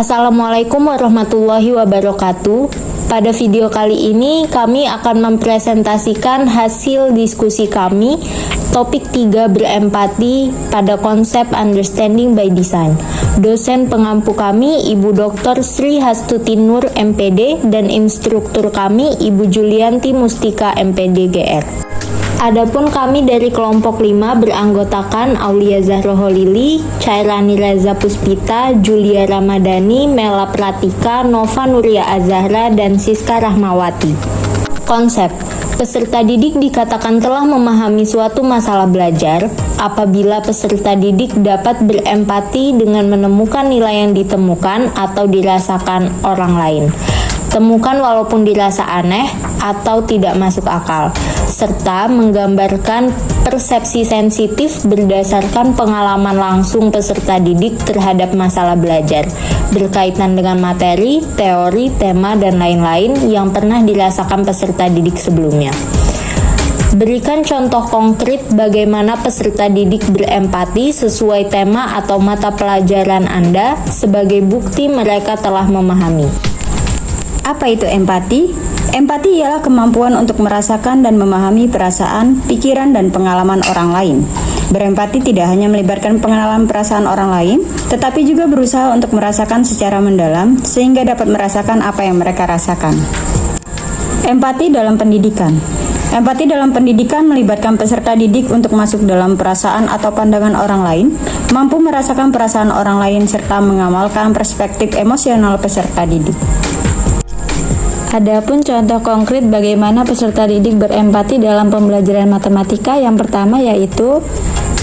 Assalamualaikum warahmatullahi wabarakatuh. Pada video kali ini kami akan mempresentasikan hasil diskusi kami topik 3 berempati pada konsep Understanding by Design. Dosen pengampu kami Ibu Dr. Sri Hastuti Nur MPD dan instruktur kami Ibu Julianti Mustika MPD GR. Adapun kami dari kelompok 5 beranggotakan Aulia Zahra Holili, Cairani Reza Puspita, Julia Ramadhani, Mela Pratika, Nova Nuria Azahra, dan Siska Rahmawati. Konsep: peserta didik dikatakan telah memahami suatu masalah belajar apabila peserta didik dapat berempati dengan menemukan nilai yang ditemukan atau dirasakan orang lain. Temukan walaupun dirasa aneh atau tidak masuk akal, serta menggambarkan persepsi sensitif berdasarkan pengalaman langsung peserta didik terhadap masalah belajar, berkaitan dengan materi, teori, tema, dan lain-lain yang pernah dirasakan peserta didik sebelumnya. Berikan contoh konkret bagaimana peserta didik berempati sesuai tema atau mata pelajaran Anda sebagai bukti mereka telah memahami. Apa itu empati? Empati ialah kemampuan untuk merasakan dan memahami perasaan, pikiran, dan pengalaman orang lain. Berempati tidak hanya melibatkan pengenalan perasaan orang lain, tetapi juga berusaha untuk merasakan secara mendalam sehingga dapat merasakan apa yang mereka rasakan. Empati dalam pendidikan. Empati dalam pendidikan melibatkan peserta didik untuk masuk dalam perasaan atau pandangan orang lain, mampu merasakan perasaan orang lain, serta mengamalkan perspektif emosional peserta didik. Adapun contoh konkret bagaimana peserta didik berempati dalam pembelajaran matematika, yang pertama yaitu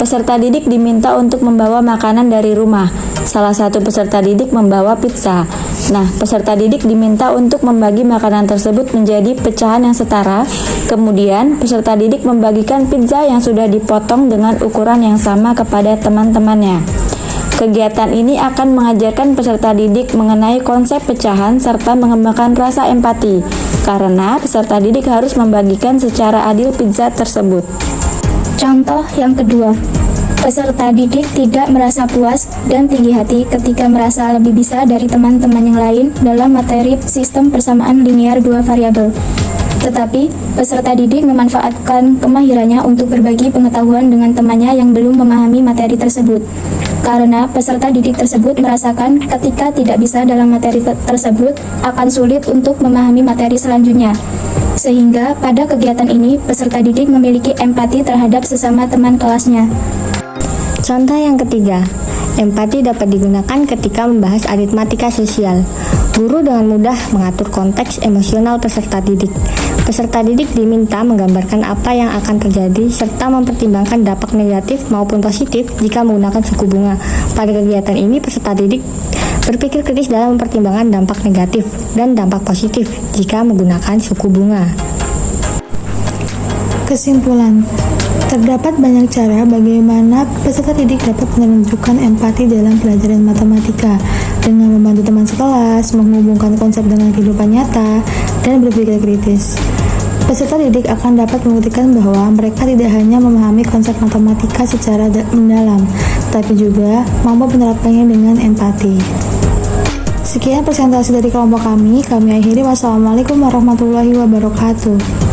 peserta didik diminta untuk membawa makanan dari rumah. Salah satu peserta didik membawa pizza. Nah, peserta didik diminta untuk membagi makanan tersebut menjadi pecahan yang setara. Kemudian, peserta didik membagikan pizza yang sudah dipotong dengan ukuran yang sama kepada teman-temannya. Kegiatan ini akan mengajarkan peserta didik mengenai konsep pecahan serta mengembangkan rasa empati, karena peserta didik harus membagikan secara adil pizza tersebut. Contoh yang kedua, peserta didik tidak merasa puas dan tinggi hati ketika merasa lebih bisa dari teman-teman yang lain dalam materi sistem persamaan linear dua variabel. Tetapi, peserta didik memanfaatkan kemahirannya untuk berbagi pengetahuan dengan temannya yang belum memahami materi tersebut. Karena peserta didik tersebut merasakan ketika tidak bisa dalam materi tersebut akan sulit untuk memahami materi selanjutnya. Sehingga pada kegiatan ini peserta didik memiliki empati terhadap sesama teman kelasnya. Contoh yang ketiga, empati dapat digunakan ketika membahas aritmatika sosial. Guru dengan mudah mengatur konteks emosional peserta didik. Peserta didik diminta menggambarkan apa yang akan terjadi serta mempertimbangkan dampak negatif maupun positif jika menggunakan suku bunga. Pada kegiatan ini, peserta didik berpikir kritis dalam mempertimbangkan dampak negatif dan dampak positif jika menggunakan suku bunga. Kesimpulan, terdapat banyak cara bagaimana peserta didik dapat menunjukkan empati dalam pelajaran matematika dengan membantu teman sekelas, menghubungkan konsep dengan kehidupan nyata, dan berpikir kritis. Peserta didik akan dapat membuktikan bahwa mereka tidak hanya memahami konsep matematika secara mendalam, tapi juga mampu menerapkannya dengan empati. Sekian presentasi dari kelompok kami akhiri. Wassalamualaikum warahmatullahi wabarakatuh.